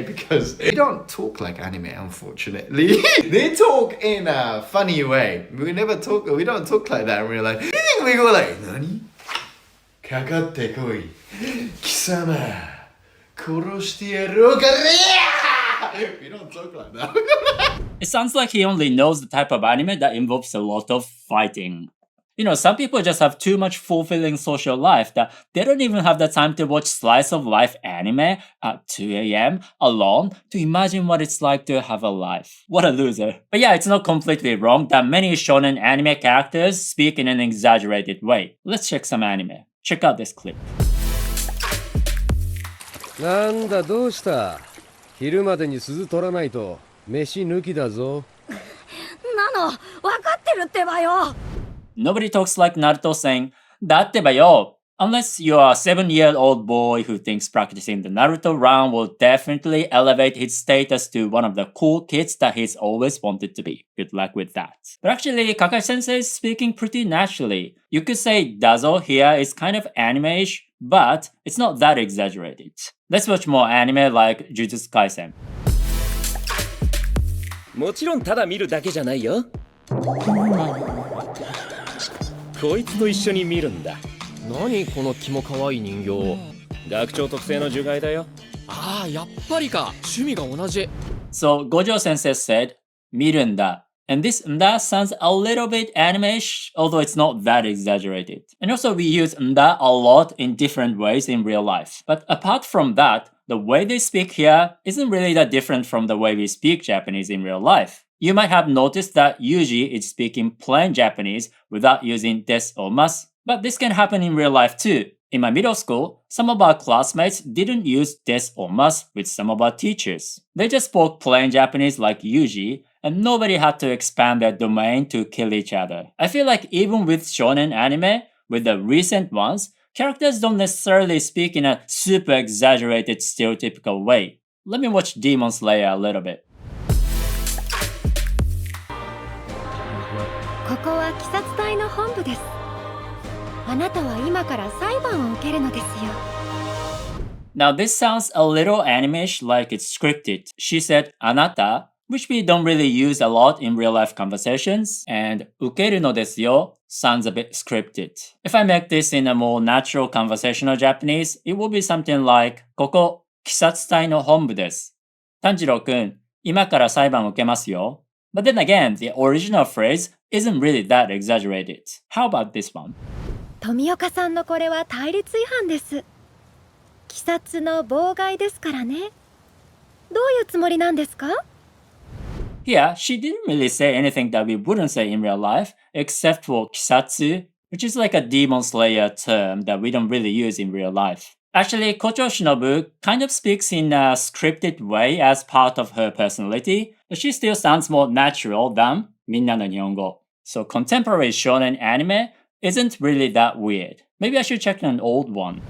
because they don't talk like anime, unfortunately. They talk in a funny way. We don't talk like that in real life. We go like, Nani? Kakatte koi. Kisama. Koroshite yaru kara. We don't talk like that. It sounds like he only knows the type of anime that involves a lot of fighting. You know, some people just have too much fulfilling social life that they don't even have the time to watch slice of life anime at 2 a.m. alone to imagine what it's like to have a life. What a loser. But yeah, it's not completely wrong that many shonen anime characters speak in an exaggerated way. Let's check some anime. Check out this clip. なんだどうした?昼までに鈴取らないと飯抜きだぞ。なの、わかってるってばよ。 Nobody talks like Naruto saying, だってばよ. Unless you're a 7-year-old boy who thinks practicing the Naruto round will definitely elevate his status to one of the cool kids that he's always wanted to be. Good luck with that. But actually, Kakashi-sensei is speaking pretty naturally. You could say Dazo here is kind of anime-ish, but it's not that exaggerated. Let's watch more anime like Jujutsu Kaisen. もちろんただ見るだけじゃないよ。こいつと一緒に見るんだ。何このキモ可愛い人形。学長特製の呪骸だよ。ああ、やっぱりか。趣味が同じ。So Gojo Sensei said, 見るんだ. And this nda sounds a little bit anime-ish, although it's not that exaggerated. And also we use nda a lot in different ways in real life. But apart from that, the way they speak here isn't really that different from the way we speak Japanese in real life. You might have noticed that Yuji is speaking plain Japanese without using des or mas, but this can happen in real life too. In my middle school, some of our classmates didn't use des or mas with some of our teachers. They just spoke plain Japanese like Yuji, and nobody had to expand their domain to kill each other. I feel like even with shonen anime, with the recent ones, characters don't necessarily speak in a super exaggerated stereotypical way. Let me watch Demon Slayer a little bit. ここは鬼殺隊の本部です。あなたは今から裁判を受けるのですよ。 Now this sounds a little anime-ish like it's scripted. She said あなた, which we don't really use a lot in real-life conversations, and 受けるのですよ sounds a bit scripted. If I make this in a more natural conversational Japanese, it will be something like ここ、鬼殺隊の本部です。炭治郎くん、今から裁判を受けますよ。But then again, the original phrase isn't really that exaggerated. How about this one? 富岡さんのこれは対立違反です。鬼殺の妨害ですからね。どういうつもりなんですか? Here, she didn't really say anything that we wouldn't say in real life, except for kisatsu, which is like a Demon Slayer term that we don't really use in real life. Actually, Kocho Shinobu kind of speaks in a scripted way as part of her personality, but she still sounds more natural than Minna no Nihongo. So contemporary shonen anime isn't really that weird. Maybe I should check an old one.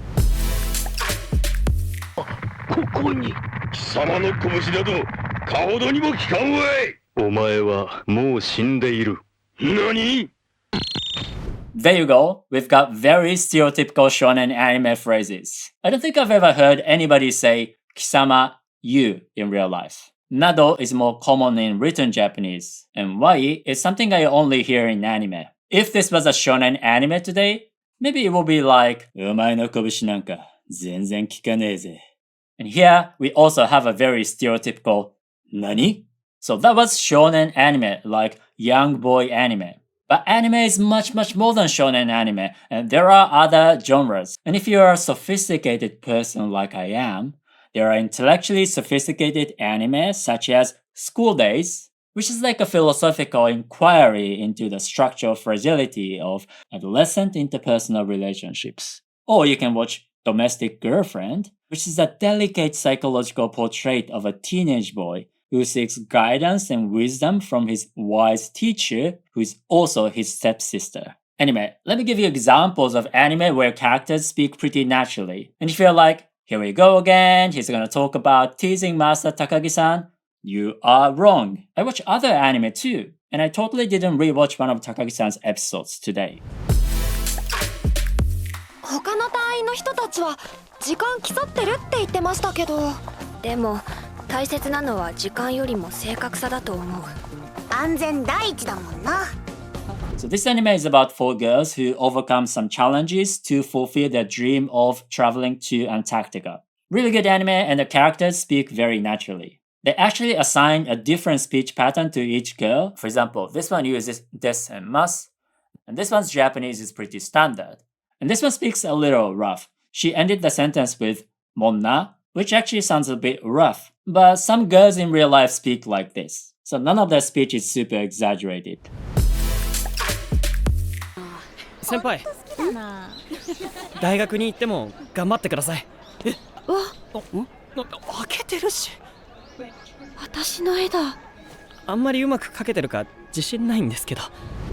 ここに貴様の拳などかほどにも効かんわい。お前はもう死んでいる。何? There you go. We've got very stereotypical shonen anime phrases. I don't think I've ever heard anybody say kisama, you in real life. Nado is more common in written Japanese, and wai is something I only hear in anime. If this was a shonen anime today, maybe it would be like お前の拳なんか全然効かねえぜ. And here we also have a very stereotypical nani? So that was shonen anime, like young boy anime. But anime is much more than shonen anime, and there are other genres. And if you're a sophisticated person like I am, there are intellectually sophisticated anime such as School Days, which is like a philosophical inquiry into the structural fragility of adolescent interpersonal relationships. Or you can watch Domestic Girlfriend, which is a delicate psychological portrait of a teenage boy who seeks guidance and wisdom from his wise teacher, who is also his stepsister. Anyway, let me give you examples of anime where characters speak pretty naturally. And if you're like, here we go again, he's gonna talk about teasing Master Takagi-san, you are wrong. I watch other anime too, and I totally didn't rewatch one of Takagi-san's episodes today. 他の隊員の人たちは時間競ってるって言ってましたけど、でも大切なのは時間よりも正確さだと思う。安全第一だもんな。 So this anime is about 4 girls who overcome some challenges to fulfill their dream of traveling to Antarctica. Really good anime, and the characters speak very naturally. They actually assign a different speech pattern to each girl. For example, this one uses des and mas, and this one's Japanese is pretty standard. And this one speaks a little rough. She ended the sentence with monna, which actually sounds a bit rough. But some girls in real life speak like this. So none of their speech is super exaggerated. 先輩大学に行っても頑張ってください。え、開けてるし。私の絵だ。あんまりうまく描けてるか自信ないんですけど。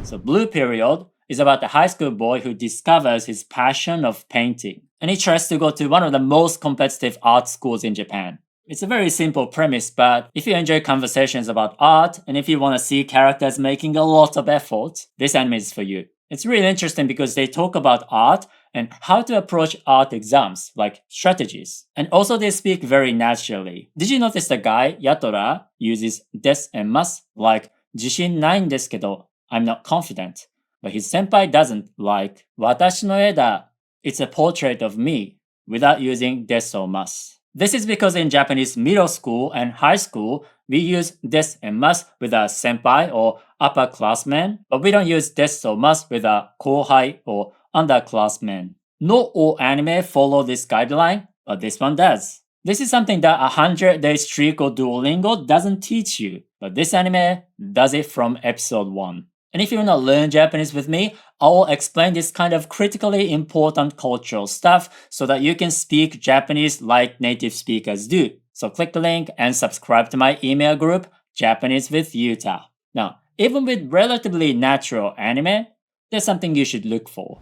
So Blue Period is about a high school boy who discovers his passion of painting, and he tries to go to one of the most competitive art schools in Japan. It's a very simple premise, but if you enjoy conversations about art, and if you want to see characters making a lot of effort, this anime is for you. It's really interesting because they talk about art and how to approach art exams, like strategies. And also they speak very naturally. Did you notice the guy, Yatora, uses des and mas, like 自信ないんですけど I'm not confident. But his senpai doesn't, like 私の絵だ it's a portrait of me, without using des or mas. This is because in Japanese middle school and high school, we use des and mas with a senpai or upperclassmen, but we don't use des or mas with a kohai or underclassmen. Not all anime follow this guideline, but this one does. This is something that 100 Day Streak or Duolingo doesn't teach you, but this anime does it from episode 1. And if you want to learn Japanese with me, I will explain this kind of critically important cultural stuff so that you can speak Japanese like native speakers do. So click the link and subscribe to my email group, Japanese with Yuta. Now, even with relatively natural anime, there's something you should look for.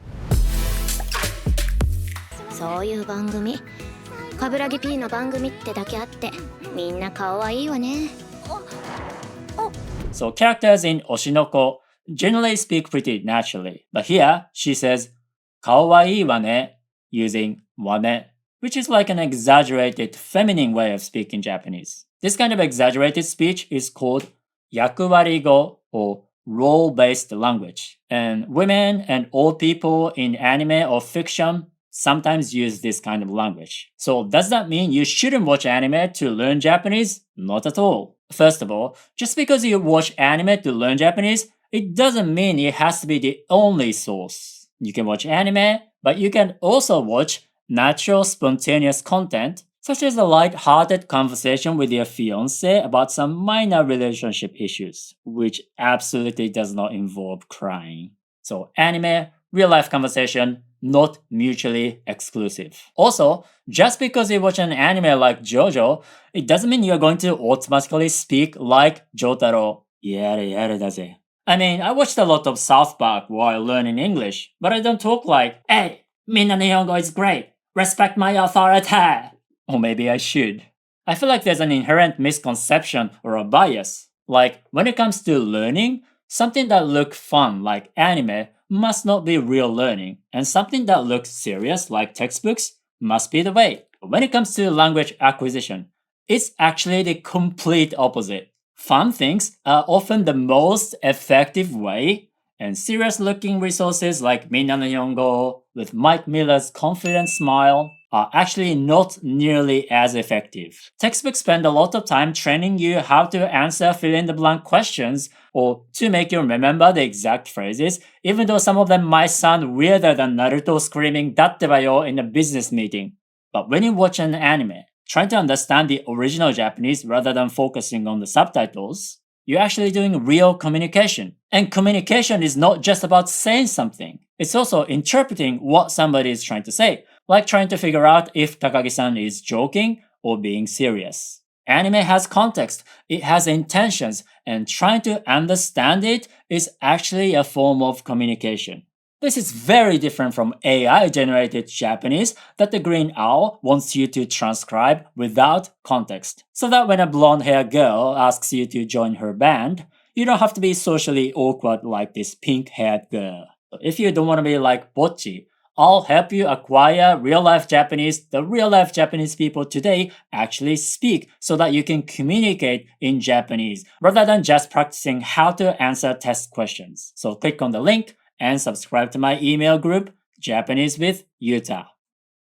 そういう番組、冠城 P の番組ってだけあって、みんな可愛いわね。So characters in Oshinoko generally speak pretty naturally, but here she says 可愛いわね using わね, which is like an exaggerated feminine way of speaking Japanese. This kind of exaggerated speech is called 役割語 or role-based language. And women and old people in anime or fiction sometimes use this kind of language. So does that mean you shouldn't watch anime to learn Japanese? Not at all. First of all, just because you watch anime to learn Japanese, it doesn't mean it has to be the only source. You can watch anime, but you can also watch natural, spontaneous content, such as a light-hearted conversation with your fiancé about some minor relationship issues, which absolutely does not involve crying. So anime, real-life conversation, not mutually exclusive. Also, just because you watch an anime like JoJo, it doesn't mean you're going to automatically speak like Jotaro. Yare yare daze. I mean, I watched a lot of South Park while learning English, but I don't talk like, hey, minna nihongo is great. Respect my authority. Or maybe I should. I feel like there's an inherent misconception or a bias. Like, when it comes to learning, something that looks fun like anime must not be real learning, and something that looks serious like textbooks must be the way. But when it comes to language acquisition, it's actually the complete opposite. Fun things are often the most effective way, and serious-looking resources like Minna no Yongo with Mike Miller's confident smile are actually not nearly as effective. Textbooks spend a lot of time training you how to answer fill-in-the-blank questions or to make you remember the exact phrases, even though some of them might sound weirder than Naruto screaming "Datte ba yo" in a business meeting. But when you watch an anime, trying to understand the original Japanese rather than focusing on the subtitles, you're actually doing real communication. And communication is not just about saying something. It's also interpreting what somebody is trying to say, like trying to figure out if Takagi-san is joking or being serious. Anime has context, it has intentions, and trying to understand it is actually a form of communication. This is very different from AI-generated Japanese that the Green Owl wants you to transcribe without context, so that when a blonde-haired girl asks you to join her band, you don't have to be socially awkward like this pink-haired girl. If you don't want to be like Bocchi, I'll help you acquire real-life Japanese the real-life Japanese people today actually speak so that you can communicate in Japanese rather than just practicing how to answer test questions. So click on the link and subscribe to my email group, Japanese with Yuta.